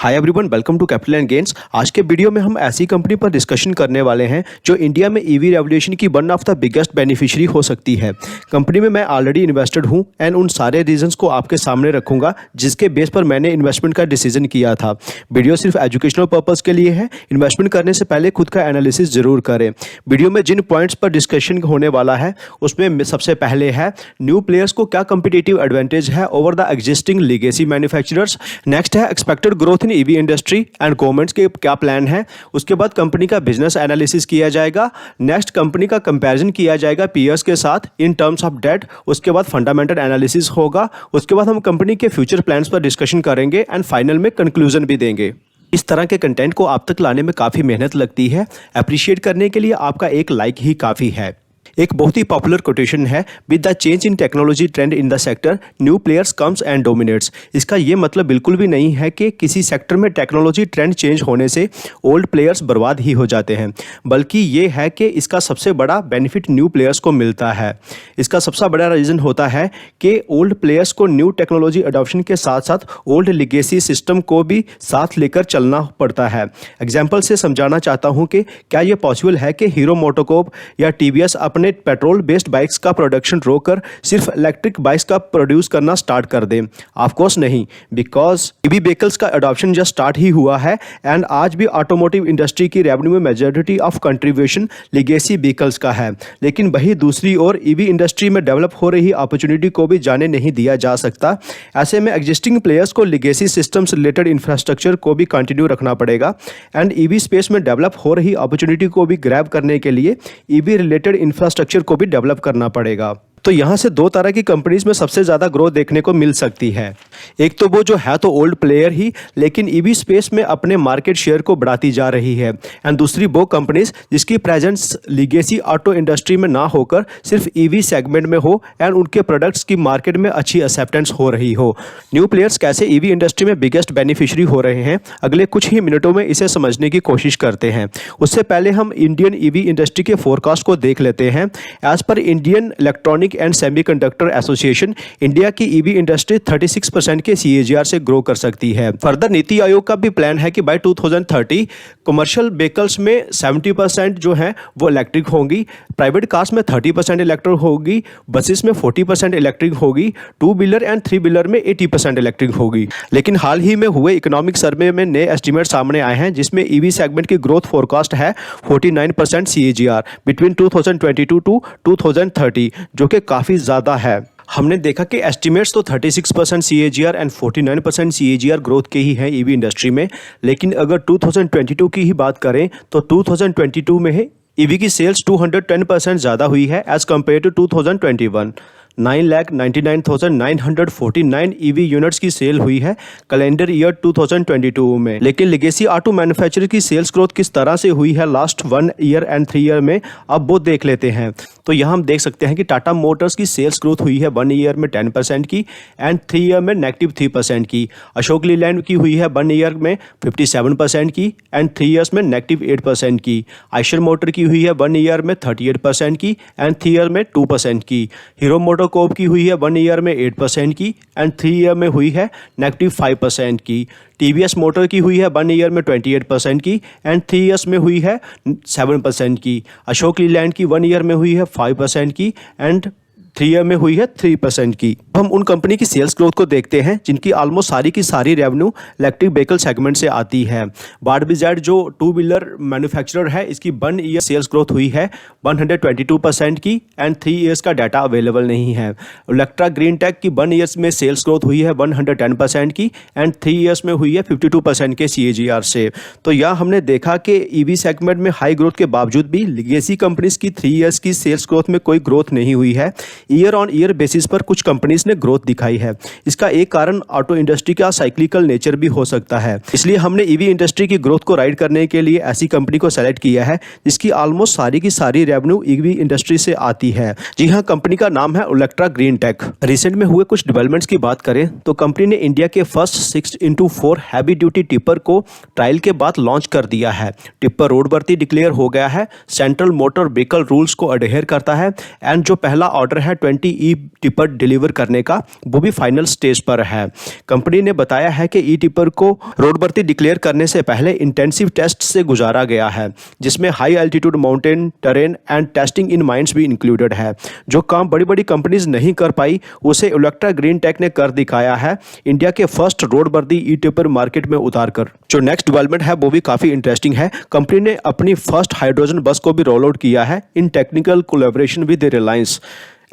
Hi everyone, welcome to capital and gains. आज के video में हम ऐसी कंपनी पर डिस्कशन करने वाले हैं जो इंडिया में ईवी रेवोल्यूशन की one of the biggest beneficiary हो सकती है। कंपनी में मैं ऑलरेडी इन्वेस्टेड हूं एंड उन सारे रीजंस को आपके सामने रखूंगा जिसके बेस पर मैंने इन्वेस्टमेंट का डिसीजन किया था। वीडियो सिर्फ एजुकेशनल पर्पज़ के लिए है। इन्वेस्टमेंट करने से पहले खुद का एनालिसिस जरूर करें। वीडियो में जिन पॉइंट्स पर डिस्कशन होने वाला है उसमें सबसे पहले है न्यू प्लेयर्स को क्या कंपिटिटिव एडवांटेज है over the existing legacy manufacturers. Next है expected growth in EV industry and governments के क्या प्लान है। उसके बाद कंपनी का बिजनेस एनालिसिस किया जाएगा। नेक्स्ट कंपनी का कंपैरिजन किया जाएगा पीयर्स के साथ इन टर्म्स ऑफ डेट। उसके बाद फंडामेंटल एनालिसिस होगा। उसके बाद हम कंपनी के फ्यूचर प्लान्स पर डिस्कशन करेंगे एंड फाइनल में कंक्लूजन भी देंगे। इस तरह के कंटेंट को आप तक लाने में काफ़ी मेहनत लगती है। अप्रिशिएट करने के लिए आपका एक लाइक ही काफ़ी है। एक बहुत ही पॉपुलर कोटेशन है, with the change in technology trend in the sector new players comes and dominates. इसका ये मतलब बिल्कुल भी नहीं है कि किसी सेक्टर में टेक्नोलॉजी ट्रेंड चेंज होने से ओल्ड प्लेयर्स बर्बाद ही हो जाते हैं, बल्कि ये है कि इसका सबसे बड़ा बेनिफिट न्यू प्लेयर्स को मिलता है। इसका सबसे बड़ा रीज़न होता है कि ओल्ड प्लेयर्स को न्यू टेक्नोलॉजी अडॉप्शन के साथ साथ ओल्ड लिगेसी सिस्टम को भी साथ लेकर चलना पड़ता है। एग्जाम्पल से समझाना चाहता हूँ कि क्या ये पॉसिबल है कि हीरो मोटोकॉर्प या टीवीएस अपने पेट्रोल बेस्ड बाइक्स का प्रोडक्शन रोककर सिर्फ इलेक्ट्रिक बाइक्स का प्रोड्यूस करना स्टार्ट कर दें? ऑफ कोर्स नहीं, बिकॉज ईवी व्हीकल्स का अडॉप्शन जस्ट स्टार्ट ही हुआ है एंड आज भी ऑटोमोटिव इंडस्ट्री की रेवेन्यू में majority of contribution legacy vehicles का है। लेकिन वही दूसरी ओर ईवी इंडस्ट्री में डेवलप हो रही अपॉर्चुनिटी को भी जाने नहीं दिया जा सकता। ऐसे में एग्जिस्टिंग प्लेयर्स को लिगेसी सिस्टम्स रिलेटेड इंफ्रास्ट्रक्चर को भी कंटिन्यू रखना पड़ेगा एंड ईवी स्पेस में डेवलप हो रही अपॉर्चुनिटी को भी ग्रैब करने के लिए ईवी रिलेटेड इंफ्रास्ट्रक्चर को भी डेवलप करना पड़ेगा। तो यहाँ से दो तरह की कंपनीज में सबसे ज़्यादा ग्रोथ देखने को मिल सकती है। एक तो वो जो है तो ओल्ड प्लेयर ही लेकिन ईवी स्पेस में अपने मार्केट शेयर को बढ़ाती जा रही है एंड दूसरी वो कंपनीज जिसकी प्रेजेंस लिगेसी ऑटो इंडस्ट्री में ना होकर सिर्फ ईवी सेगमेंट में हो एंड उनके प्रोडक्ट्स की मार्केट में अच्छी एक्सेप्टेंस हो रही हो। न्यू प्लेयर्स कैसे ईवी इंडस्ट्री में बिगेस्ट बेनिफिशियरी हो रहे हैं, अगले कुछ ही मिनटों में इसे समझने की कोशिश करते हैं। उससे पहले हम इंडियन ईवी इंडस्ट्री के फोरकास्ट को देख लेते हैं। एज पर Indian electronic and semiconductor association, India की ईवी इंडस्ट्री 36% के CAGR से ग्रो कर सकती है। फर्दर नीति आयोग का भी प्लान है कि बाय 2030 कमर्शियल व्हीकल्स में 70% जो है वो इलेक्ट्रिक होंगी, प्राइवेट कार्स में 30% इलेक्ट्रिक होगी, बसेस में 40% इलेक्ट्रिक होगी, two wheeler and three wheeler में 80% इलेक्ट्रिक होगी। लेकिन हाल ही में हुए इकोनॉमिक सर्वे में नए एस्टीमेट सामने आए हैं जिसमें ईवी सेगमेंट की ग्रोथ फोरकास्ट है 49% CAGR बिटवीन 2022 टू 2030, जो कि काफ़ी ज़्यादा है। हमने देखा कि एस्टिमेट्स तो 36% CAGR एंड 49% CAGR ग्रोथ के ही हैं ईवी इंडस्ट्री में, लेकिन अगर 2022 की ही बात करें तो 2022 में है ईवी की सेल्स 210% ज़्यादा हुई है as compare to 2021। 9,99,949 EV units की सेल हुई है कैलेंडर ईयर 2022 में। लेकिन लिगेसी ऑटो मैन्युफैक्चरर की सेल्स ग्रोथ किस तरह से हुई है लास्ट 1 ईयर एंड 3 ईयर में, अब वो देख लेते हैं। तो यहाँ हम देख सकते हैं कि टाटा मोटर्स की सेल्स ग्रोथ हुई है 1 ईयर में 10% की एंड 3 ईयर में -3% की। अशोक लीलैंड की हुई है 1 ईयर में 57% की एंड 3 ईयर्स में -8% की। आइशर मोटर की हुई है 1 ईयर में 38% की एंड 3 ईयर में 2% की। हीरो मोटोकॉर्प की हुई है 1 ईयर में 8% की एंड 3 ईयर में हुई है -5% की। टीवीएस मोटर की हुई है 1 ईयर में 28% की एंड 3 ईयर्स में हुई है 7% की। अशोक लीलैंड की 1 ईयर में हुई है 5% की एंड 3 ईयर में हुई है 3% की। हम उन कंपनी की सेल्स ग्रोथ को देखते हैं जिनकी ऑलमोस्ट सारी की सारी रेवेन्यू इलेक्ट्रिक व्हीकल सेगमेंट से आती है। बारबीजेड जो टू व्हीलर मैन्युफैक्चरर है, इसकी 1 ईयर सेल्स ग्रोथ हुई है 122% की एंड 3 ईयर्स का डाटा अवेलेबल नहीं है। इलेक्ट्रा ग्रीन टेक की 1 ईयर्स में सेल्स ग्रोथ हुई है 110% की एंड 3 ईयर्स में हुई है 52% के CAGR से। तो यह हमने देखा कि ईवी सेगमेंट में हाई ग्रोथ के बावजूद भी लिगेसी कंपनीज की 3 ईयर्स की सेल्स ग्रोथ में कोई ग्रोथ नहीं हुई है। ईयर ऑन ईयर बेसिस पर कुछ कंपनीज ने ग्रोथ दिखाई है। इसका एक कारण ऑटो इंडस्ट्री का साइक्लिकल नेचर भी हो सकता है। इसलिए हमने ईवी इंडस्ट्री की ग्रोथ को राइड करने के लिए ऐसी कंपनी को सेलेक्ट किया है जिसकी ऑलमोस्ट सारी की सारी रेवेन्यू ईवी इंडस्ट्री से आती है। जी हाँ, कंपनी का नाम है इलेक्ट्रा ग्रीन टेक। रिसेंट में हुए कुछ डेवलपमेंट्स की बात करें तो कंपनी ने इंडिया के first 6x4 heavy duty tipper को ट्रायल के बाद लॉन्च कर दिया है। टिपर रोडवर्दी डिक्लेयर हो गया है, सेंट्रल मोटर व्हीकल रूल्स को अडेयर करता है एंड जो पहला ऑर्डर है 20 ई टिपर डिलीवर करने का, वो भी फाइनल स्टेज पर है। कंपनी ने बताया है कि ई टिपर को रोडवर्दी डिक्लेयर करने से पहले इंटेंसिव टेस्ट से गुजारा गया है, जिसमें high altitude mountain terrain and testing in mines भी इंक्लूडेड है। जो काम बड़ी बड़ी कंपनीज नहीं कर पाई उसे इलेक्ट्रा ग्रीन टेक ने कर दिखाया है, इंडिया के फर्स्ट रोडवर्दी ई टिपर मार्केट में उतारकर। जो नेक्स्ट डेवलपमेंट है वो भी काफी इंटरेस्टिंग है। कंपनी ने अपनी फर्स्ट हाइड्रोजन बस को भी रोल आउट किया है इन technical collaboration with Reliance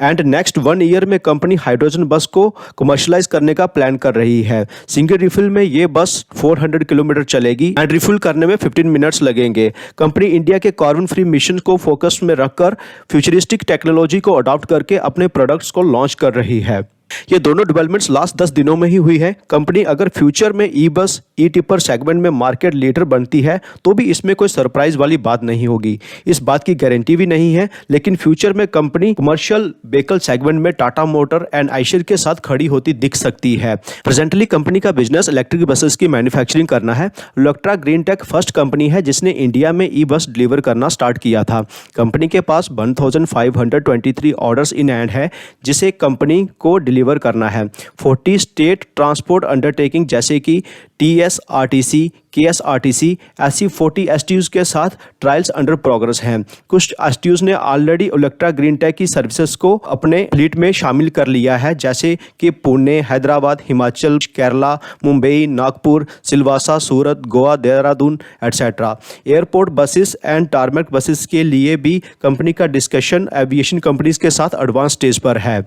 and next 1 year में कंपनी हाइड्रोजन बस को कमर्शलाइज करने का प्लान कर रही है। सिंगल रिफिल में ये बस 400 किलोमीटर चलेगी एंड रिफिल करने में 15 मिनट्स लगेंगे। कंपनी इंडिया के कार्बन फ्री मिशन को फोकस में रखकर फ्यूचरिस्टिक टेक्नोलॉजी को अडॉप्ट करके अपने प्रोडक्ट्स को लॉन्च कर रही है। ये दोनों डेवलपमेंट्स लास्ट 10 दिनों में ही हुई है। कंपनी अगर फ्यूचर में ई बस ई टिपर सेगमेंट में मार्केट लीडर बनती है तो भी इसमें कोई सरप्राइज वाली बात नहीं होगी, इस बात की गारंटी भी नहीं है। लेकिन फ्यूचर में कंपनी कमर्शियल व्हीकल सेगमेंट में टाटा मोटर एंड आइशर के साथ खड़ी होती दिख सकती है। प्रेजेंटली कंपनी का बिजनेस इलेक्ट्रिक बसेस की मैन्युफैक्चरिंग करना है। Electra green tech first company है जिसने इंडिया में ई बस डिलीवर करना स्टार्ट किया था। कंपनी के पास 1523 ऑर्डर्स इन हैंड है जिसे कंपनी को डिलीवर करना है। 40 स्टेट ट्रांसपोर्ट अंडरटेकिंग जैसे कि TSRTC, KSRTC ऐसी 40 STUs के साथ ट्रायल्स अंडर प्रोग्रेस हैं। कुछ STUs ने ऑलरेडी इलेक्ट्रा ग्रीन टेक की सर्विसेज को अपने फ्लीट में शामिल कर लिया है, जैसे कि Pune, Hyderabad, Himachal, Kerala, Mumbai, Nagpur, Silvassa, Surat, Goa, Dehradun etcetera. Airport buses and tarmac buses के लिए भी कंपनी का डिस्कशन एविएशन कंपनीज के साथ एडवांस स्टेज पर है।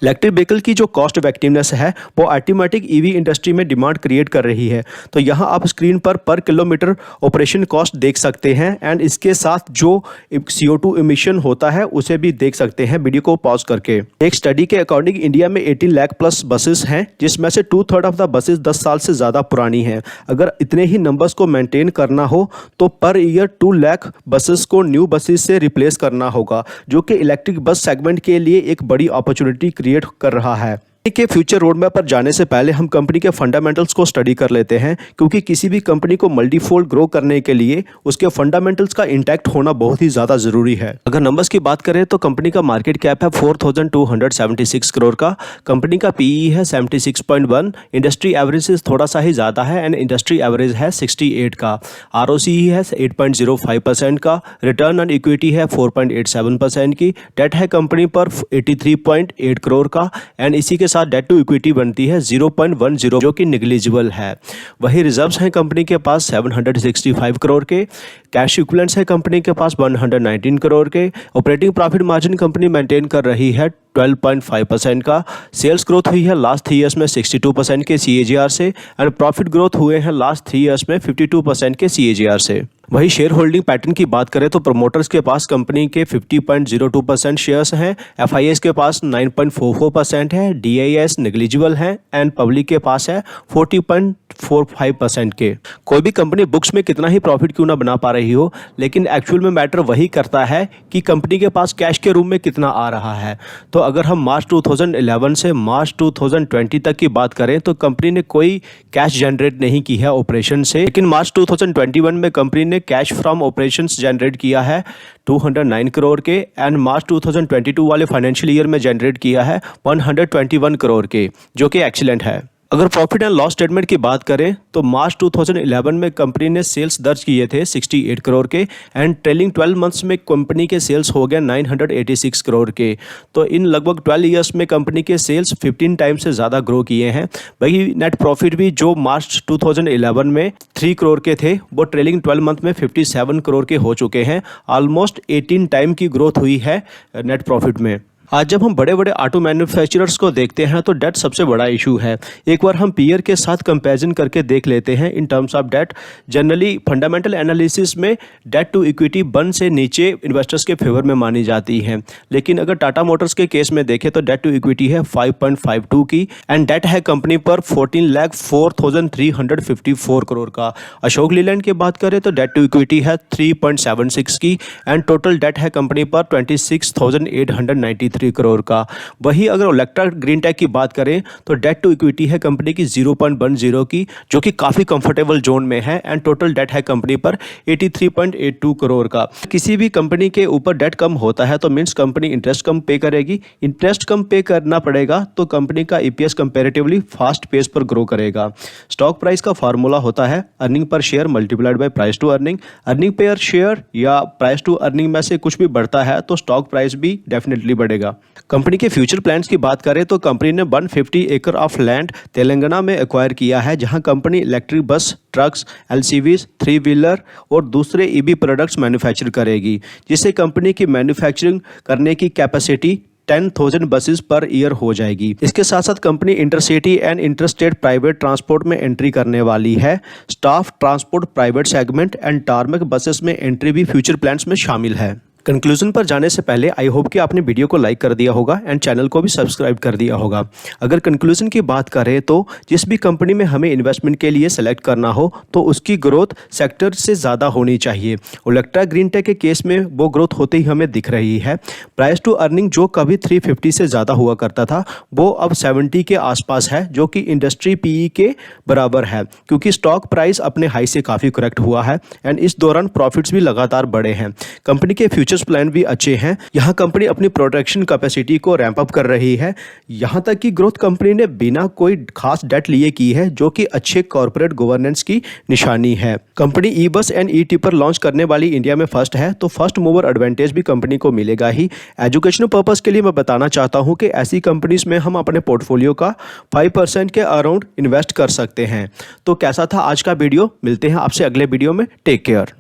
इलेक्ट्रिक व्हीकल की जो कॉस्ट इफेक्टिवनेस है वो ऑटोमेटिक ईवी इंडस्ट्री में डिमांड क्रिएट कर रही है। तो यहाँ आप स्क्रीन पर किलोमीटर ऑपरेशन कॉस्ट देख सकते हैं एंड इसके साथ जो CO2 इमिशन होता है उसे भी देख सकते हैं वीडियो को पॉज करके। एक स्टडी के अकॉर्डिंग इंडिया में 18 लाख प्लस बसेस हैं, जिसमें से 2/3 ऑफ द बसेस 10 साल से ज़्यादा पुरानी हैं। अगर इतने ही नंबर्स को मेंटेन करना हो तो पर ईयर 2 लाख बसेस को न्यू बसेस से रिप्लेस करना होगा, जो कि इलेक्ट्रिक बस सेगमेंट के लिए एक बड़ी अपॉर्चुनिटी क्रिएट कर रहा है। के फ्यूचर रोड मैप पर जाने से पहले हम कंपनी के फंडामेंटल्स को स्टडी कर लेते हैं, क्योंकि किसी भी कंपनी को मल्टीफोल्ड ग्रो करने के लिए उसके फंडामेंटल्स का इंटैक्ट होना बहुत ही ज़्यादा ज़रूरी है। अगर नंबर्स की बात करें तो कंपनी का मार्केट कैप है 4276 करोड़ का, कंपनी का PE है 76.1, इंडस्ट्री एवरेज से थोड़ा सा ही ज़्यादा है एंड इंडस्ट्री एवरेज है 68 का, ROCE है 8.05% का, रिटर्न ऑन इक्विटी है 4.87% की, डेट है कंपनी पर 83.8 करोड़ का एंड इसी के साथ डेट टू इक्विटी बनती है 0.10, जो कि नेग्लिजिबल है। वही रिजर्व्स हैं कंपनी के पास 765 करोड़ के, कैश इक्विवेलेंट्स है कंपनी के पास 119 करोड़ के, operating profit margin company maintain कर रही है 12.5% का, सेल्स ग्रोथ हुई है लास्ट 3 ईयर्स में 62% के CAGR से एंड प्रॉफिट ग्रोथ हुए हैं लास्ट 3 ईयर्स में 52% के CAGR से। वही शेयर होल्डिंग पैटर्न की बात करें तो प्रमोटर्स के पास कंपनी के 50.02% शेयर्स हैं, FIS के पास 9.44% है, DIS नेग्लिजिबल है एंड पब्लिक के पास है 40.45% के। कोई भी कंपनी बुक्स में कितना ही प्रॉफिट क्यों ना बना पा रही हो, लेकिन एक्चुअल में मैटर वही करता है कि कंपनी के पास कैश के रूप में कितना आ रहा है। तो अगर हम मार्च 2011 से मार्च 2020 तक की बात करें तो कंपनी ने कोई कैश जनरेट नहीं की है ऑपरेशन से, लेकिन मार्च 2021 में कंपनी ने कैश फ्रॉम ऑपरेशंस जनरेट किया है 209 करोड़ के एंड मार्च 2022 वाले फाइनेंशियल ईयर में जनरेट किया है 121 करोड़ के, जो कि एक्सीलेंट है। अगर प्रॉफिट एंड लॉस स्टेटमेंट की बात करें तो मार्च 2011 में कंपनी ने सेल्स दर्ज किए थे 68 करोड़ के एंड ट्रेलिंग 12 मंथ्स में कंपनी के सेल्स हो गए 986 करोड़ के। तो इन लगभग 12 ईयर्स में कंपनी के सेल्स 15 टाइम्स से ज़्यादा ग्रो किए हैं। वही नेट प्रॉफिट भी जो मार्च 2011 में 3 करोड़ के थे वो ट्रेलिंग 12 मंथ में 57 करोड़ के हो चुके हैं। ऑलमोस्ट 18 टाइम की ग्रोथ हुई है नेट प्रॉफिट में। आज जब हम बड़े बड़े ऑटो मैन्युफैक्चरर्स को देखते हैं तो डेट सबसे बड़ा इशू है। एक बार हम पीयर के साथ कंपैरिजन करके देख लेते हैं in terms of debt. Generally fundamental analysis में डेट टू इक्विटी 1 से नीचे इन्वेस्टर्स के फेवर में मानी जाती है, लेकिन अगर टाटा मोटर्स के केस में देखें तो डेट टू इक्विटी है 5.52 की एंड डेट है कंपनी पर 14,04,354 करोड़ का। अशोक लीलैंड की बात करें तो डेट टू इक्विटी है 3.76 की एंड टोटल डेट है कंपनी पर 26,893 83 करोड़ का। वहीं अगर ओलेक्ट्रा ग्रीन टेक की बात करें तो डेट टू इक्विटी है कंपनी की 0.10 की, जो कि काफ़ी कंफर्टेबल जोन में है। एंड टोटल डेट है कंपनी पर 83.82 करोड़ का। किसी भी कंपनी के ऊपर डेट कम होता है तो मीन्स कंपनी इंटरेस्ट कम पे करेगी। इंटरेस्ट कम पे करना पड़ेगा तो कंपनी का ईपीएस कंपैरेटिवली फास्ट पेस पर ग्रो करेगा। स्टॉक प्राइस का फार्मूला होता है earning per share multiplied by price to earning. Earning per share या प्राइस टू अर्निंग में से कुछ भी बढ़ता है तो स्टॉक प्राइस भी डेफिनेटली बढ़ेगा। कंपनी के फ्यूचर प्लान्स की बात करें तो कंपनी ने 150 एकड़ ऑफ लैंड तेलंगाना में एक्वायर किया है, जहां company electric bus, trucks, LCVs, 3 wheeler और दूसरे ईवी प्रोडक्ट्स मैन्युफैक्चर करेगी, जिससे कंपनी की मैन्युफैक्चरिंग करने की कैपेसिटी 10,000 बसेस पर ईयर हो जाएगी। इसके साथ साथ company intercity and interstate private transport में एंट्री करने वाली है। Staff transport private segment and tarmac buses में एंट्री भी फ्यूचर प्लान्स में शामिल है। कंक्लूजन पर जाने से पहले आई होप कि आपने वीडियो को लाइक कर दिया होगा एंड चैनल को भी सब्सक्राइब कर दिया होगा। अगर कंक्लूजन की बात करें तो जिस भी कंपनी में हमें इन्वेस्टमेंट के लिए सेलेक्ट करना हो तो उसकी ग्रोथ सेक्टर से ज़्यादा होनी चाहिए। ओलेक्ट्रा ग्रीन टेक के केस में वो ग्रोथ होते ही हमें दिख रही है। प्राइस टू अर्निंग जो कभी 350 से ज़्यादा हुआ करता था वो अब 70 के आसपास है, जो कि इंडस्ट्री पीई के बराबर है, क्योंकि स्टॉक प्राइस अपने हाई से काफ़ी करेक्ट हुआ है एंड इस दौरान प्रॉफिट्स भी लगातार बढ़े हैं। कंपनी के फ्यूचर प्लान भी अच्छे हैं। यहां कंपनी अपनी प्रोडक्शन कैपेसिटी को रैंप अप कर रही है। यहां तक कि ग्रोथ कंपनी ने बिना कोई खास डेट लिए की है, जो कि अच्छे कॉर्पोरेट गवर्नेंस की निशानी है। कंपनी ई बस एंड ई टिपर लॉन्च करने वाली इंडिया में फर्स्ट है, तो फर्स्ट मूवर एडवांटेज भी कंपनी को मिलेगा ही। एजुकेशनल पर्पस के लिए मैं बताना चाहता हूं कि ऐसी कंपनीज में हम अपने पोर्टफोलियो का 5% के अराउंड इन्वेस्ट कर सकते हैं। तो कैसा था आज का वीडियो? मिलते हैं आपसे अगले वीडियो में। Take care.